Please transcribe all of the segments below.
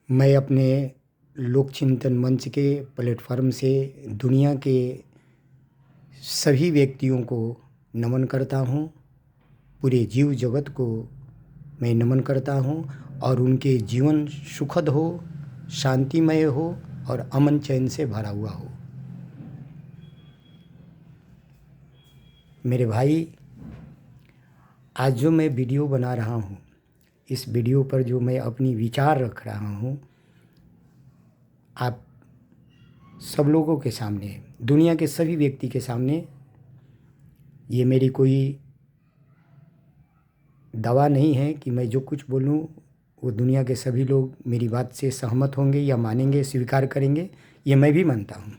मैं अपने लोक चिंतन मंच के प्लेटफॉर्म से दुनिया के सभी व्यक्तियों को नमन करता हूँ। पूरे जीव जगत को मैं नमन करता हूँ और उनके जीवन सुखद हो, शांतिमय हो और अमन चैन से भरा हुआ हो। मेरे भाई, आज जो मैं वीडियो बना रहा हूँ, इस वीडियो पर जो मैं अपनी विचार रख रहा हूँ, आप सब लोगों के सामने, दुनिया के सभी व्यक्ति के सामने, ये मेरी कोई दवा नहीं है कि मैं जो कुछ बोलूँ वो दुनिया के सभी लोग मेरी बात से सहमत होंगे या मानेंगे, स्वीकार करेंगे। ये मैं भी मानता हूँ,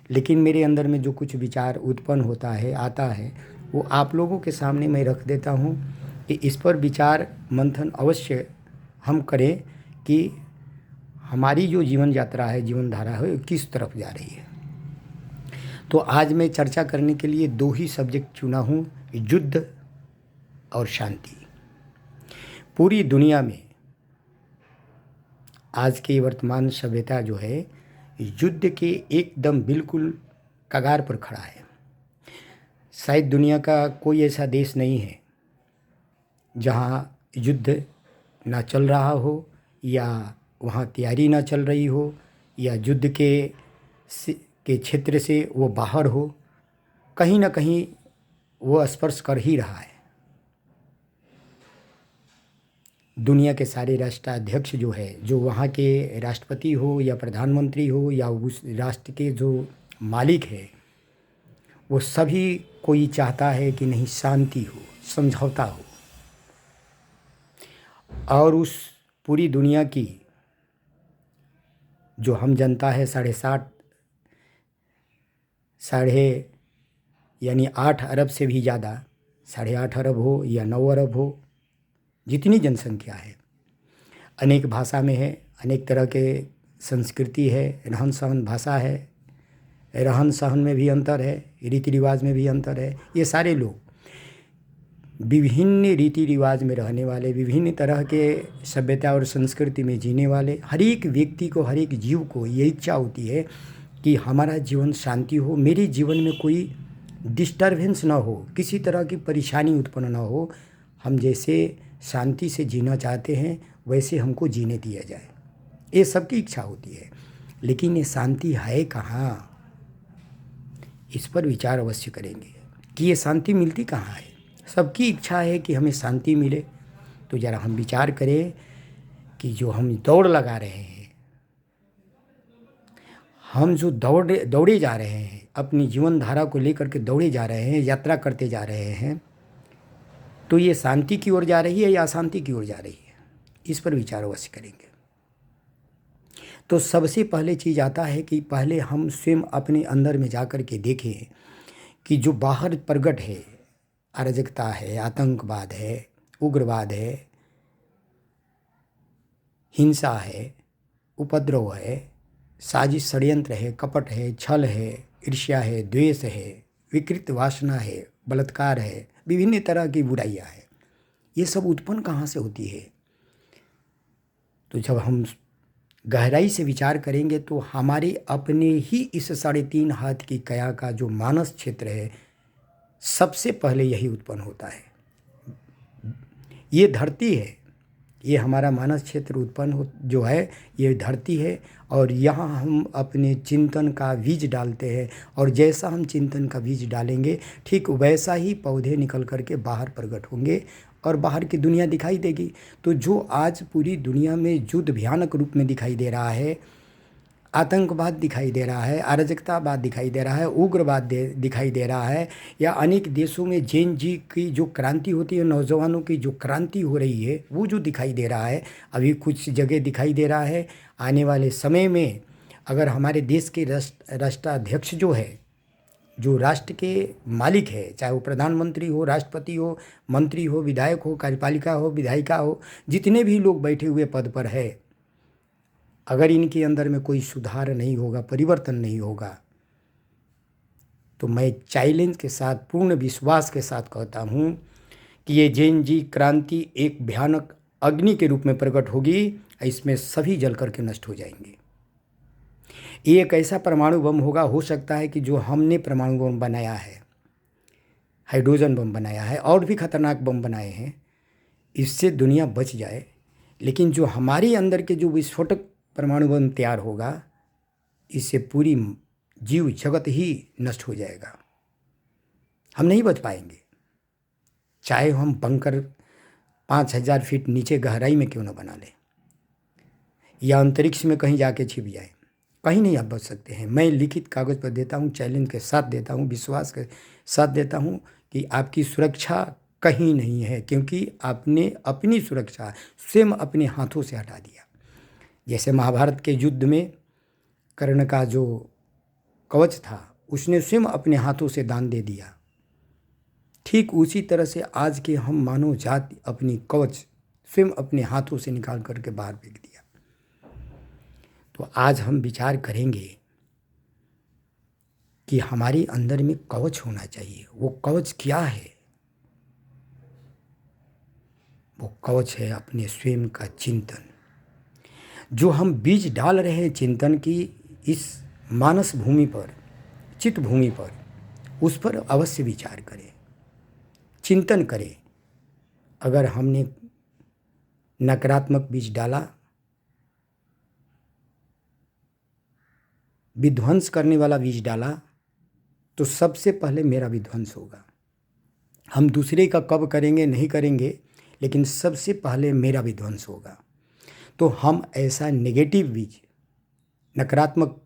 लेकिन मेरे अंदर में जो कुछ विचार उत्पन्न होता है, आता है, वो आप लोगों के सामने मैं रख देता हूँ कि इस पर विचार मंथन अवश्य हम करें कि हमारी जो जीवन यात्रा है, जीवन धारा है, वो किस तरफ जा रही है। तो आज मैं चर्चा करने के लिए दो ही सब्जेक्ट चुना हूँ, युद्ध और शांति। पूरी दुनिया में आज की वर्तमान सभ्यता जो है, युद्ध के एकदम बिल्कुल कगार पर खड़ा है। शायद दुनिया का कोई ऐसा देश नहीं है जहाँ युद्ध ना चल रहा हो या वहाँ तैयारी ना चल रही हो या युद्ध के क्षेत्र से वो बाहर हो। कहीं ना कहीं वो स्पर्श कर ही रहा है। दुनिया के सारे राष्ट्राध्यक्ष जो है, जो वहाँ के राष्ट्रपति हो या प्रधानमंत्री हो या उस राष्ट्र के जो मालिक है, वो सभी कोई चाहता है कि नहीं, शांति हो, समझौता हो। और उस पूरी दुनिया की जो हम जनता है, साढ़े यानी 8 अरब से भी ज़्यादा, 8.5 अरब हो या 9 अरब हो, जितनी जनसंख्या है, अनेक भाषा में है, अनेक तरह के संस्कृति है, रहन सहन भाषा है, रहन सहन में भी अंतर है, रीति रिवाज में भी अंतर है। ये सारे लोग विभिन्न रीति रिवाज में रहने वाले, विभिन्न तरह के सभ्यता और संस्कृति में जीने वाले, हर एक व्यक्ति को, हर एक जीव को ये इच्छा होती है कि हमारा जीवन शांति हो, मेरे जीवन में कोई डिस्टर्बेंस ना हो, किसी तरह की परेशानी उत्पन्न ना हो। हम जैसे शांति से जीना चाहते हैं वैसे हमको जीने दिया जाए, ये सबकी इच्छा होती है। लेकिन ये शांति है कहाँ, इस पर विचार अवश्य करेंगे कि ये शांति मिलती कहाँ है। सबकी इच्छा है कि हमें शांति मिले। तो ज़रा हम विचार करें कि जो हम दौड़ लगा रहे हैं, हम जो दौड़े जा रहे हैं, अपनी जीवन धारा को लेकर के दौड़े जा रहे हैं, यात्रा करते जा रहे हैं, तो ये शांति की ओर जा रही है या अशांति की ओर जा रही है, इस पर विचार अवश्य करेंगे। तो सबसे पहले चीज़ आता है कि पहले हम स्वयं अपने अंदर में जा कर के देखें कि जो बाहर प्रकट है, अराजकता है, आतंकवाद है, उग्रवाद है, हिंसा है, उपद्रव है, साजिश षड्यंत्र है, कपट है, छल है, ईर्ष्या है, द्वेष है, विकृत वासना है, बलात्कार है, विभिन्न तरह की बुराइयां हैं, ये सब उत्पन्न कहाँ से होती है। तो जब हम गहराई से विचार करेंगे तो हमारे अपने ही इस 3.5 हाथ की काया का जो मानस क्षेत्र है, सबसे पहले यही उत्पन्न होता है। ये धरती है, ये हमारा मानस क्षेत्र उत्पन्न हो जो है, ये धरती है। और यहाँ हम अपने चिंतन का बीज डालते हैं, और जैसा हम चिंतन का बीज डालेंगे, ठीक वैसा ही पौधे निकल करके बाहर प्रकट होंगे और बाहर की दुनिया दिखाई देगी। तो जो आज पूरी दुनिया में युद्ध भयानक रूप में दिखाई दे रहा है, आतंकवाद दिखाई दे रहा है, अराजकतावाद दिखाई दे रहा है, उग्रवाद दिखाई दे रहा है, या अनेक देशों में जेन जी की जो क्रांति होती है, नौजवानों की जो क्रांति हो रही है, वो जो दिखाई दे रहा है, अभी कुछ जगह दिखाई दे रहा है। आने वाले समय में अगर हमारे देश के राष्ट्राध्यक्ष जो है, जो राष्ट्र के मालिक है, चाहे वो प्रधानमंत्री हो, राष्ट्रपति हो, मंत्री हो, विधायक हो, कार्यपालिका हो, विधायिका हो, जितने भी लोग बैठे हुए पद पर है, अगर इनके अंदर में कोई सुधार नहीं होगा, परिवर्तन नहीं होगा, तो मैं चैलेंज के साथ, पूर्ण विश्वास के साथ कहता हूँ कि ये जेन जी क्रांति एक भयानक अग्नि के रूप में प्रकट होगी, इसमें सभी जल करके नष्ट हो जाएंगे। ये एक ऐसा परमाणु बम होगा, हो सकता है कि जो हमने परमाणु बम बनाया है, हाइड्रोजन बम बनाया है और भी खतरनाक बम बनाए हैं, इससे दुनिया बच जाए। लेकिन जो हमारे अंदर के जो विस्फोटक परमाणु बम तैयार होगा, इससे पूरी जीव जगत ही नष्ट हो जाएगा, हम नहीं बच पाएंगे। चाहे हम बंकर 5000 फीट नीचे गहराई में क्यों न बना लें, या अंतरिक्ष में कहीं जाके छिप जाए, कहीं नहीं आप बच सकते हैं। मैं लिखित कागज़ पर देता हूँ, चैलेंज के साथ देता हूँ, विश्वास के साथ देता हूँ कि आपकी सुरक्षा कहीं नहीं है, क्योंकि आपने अपनी सुरक्षा स्वयं अपने हाथों से हटा दिया। जैसे महाभारत के युद्ध में कर्ण का जो कवच था, उसने स्वयं अपने हाथों से दान दे दिया। ठीक उसी तरह से आज के हम मानव जाति अपनी कवच स्वयं अपने हाथों से निकाल करके बाहर फेंक दिया। तो आज हम विचार करेंगे कि हमारे अंदर में कवच होना चाहिए। वो कवच क्या है? वो कवच है अपने स्वयं का चिंतन। जो हम बीज डाल रहे हैं चिंतन की इस मानस भूमि पर, चित्त भूमि पर, उस पर अवश्य विचार करें, चिंतन करें। अगर हमने नकारात्मक बीज डाला, विध्वंस करने वाला बीज डाला, तो सबसे पहले मेरा विध्वंस होगा। हम दूसरे का कब करेंगे नहीं करेंगे, लेकिन सबसे पहले मेरा विध्वंस होगा। तो हम ऐसा नेगेटिव बीज, नकारात्मक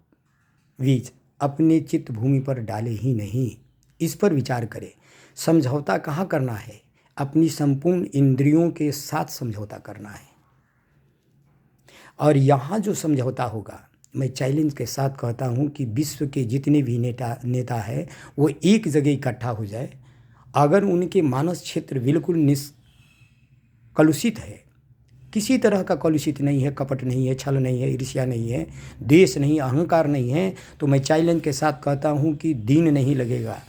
बीज अपने चित्त भूमि पर डाले ही नहीं। इस पर विचार करें। समझौता कहाँ करना है? अपनी संपूर्ण इंद्रियों के साथ समझौता करना है। और यहाँ जो समझौता होगा, मैं चैलेंज के साथ कहता हूँ कि विश्व के जितने भी नेता है वो एक जगह इकट्ठा हो जाए। अगर उनके मानस क्षेत्र बिल्कुल निष्कलुषित है, किसी तरह का कलुषित नहीं है, कपट नहीं है, छल नहीं है, ईर्ष्या नहीं है, द्वेष नहीं, अहंकार नहीं है, तो मैं चैलेंज के साथ कहता हूँ कि दिन नहीं लगेगा,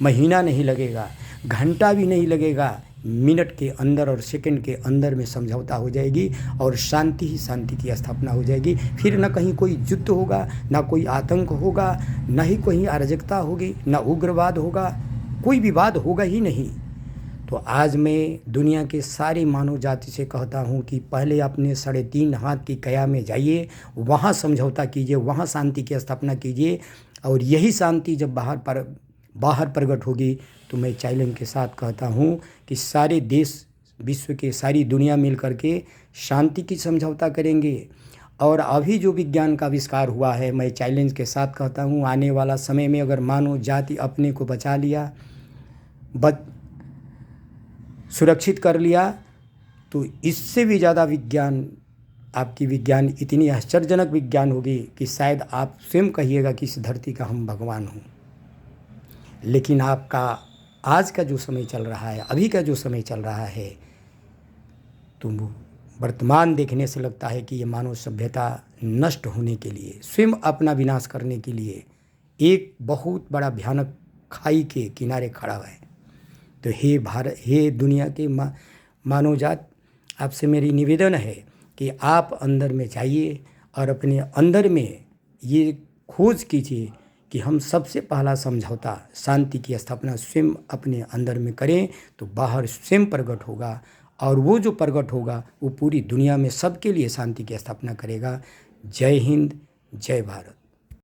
महीना नहीं लगेगा, घंटा भी नहीं लगेगा, मिनट के अंदर और सेकंड के अंदर में समझौता हो जाएगी और शांति ही शांति की स्थापना हो जाएगी। फिर न कहीं कोई युद्ध होगा, ना कोई आतंक होगा, ना ही कोई अराजकता होगी, ना उग्रवाद होगा, कोई विवाद होगा ही नहीं। तो आज मैं दुनिया के सारी मानव जाति से कहता हूँ कि पहले अपने 3.5 हाथ की काया में जाइए, वहाँ समझौता कीजिए, वहाँ शांति की स्थापना कीजिए। और यही शांति जब बाहर प्रकट होगी, तो मैं चैलेंज के साथ कहता हूँ कि सारे देश, विश्व के सारी दुनिया मिल करके शांति की समझौता करेंगे। और अभी जो विज्ञान का आविष्कार हुआ है, मैं चैलेंज के साथ कहता हूँ आने वाला समय में अगर मानव जाति अपने को बचा लिया, सुरक्षित कर लिया, तो इससे भी ज़्यादा विज्ञान, आपकी विज्ञान इतनी आश्चर्यजनक विज्ञान होगी कि शायद आप स्वयं कहिएगा कि इस धरती का हम भगवान हूँ। लेकिन आपका आज का जो समय चल रहा है, अभी का जो समय चल रहा है, तो वर्तमान देखने से लगता है कि ये मानव सभ्यता नष्ट होने के लिए, स्वयं अपना विनाश करने के लिए एक बहुत बड़ा भयानक खाई के किनारे खड़ा है। तो हे भारत, हे दुनिया के मानवजात, आपसे मेरी निवेदन है कि आप अंदर में जाइए और अपने अंदर में ये खोज कीजिए कि हम सबसे पहला समझौता, शांति की स्थापना स्वयं अपने अंदर में करें, तो बाहर स्वयं प्रकट होगा। और वो जो प्रकट होगा वो पूरी दुनिया में सबके लिए शांति की स्थापना करेगा। जय हिंद, जय भारत।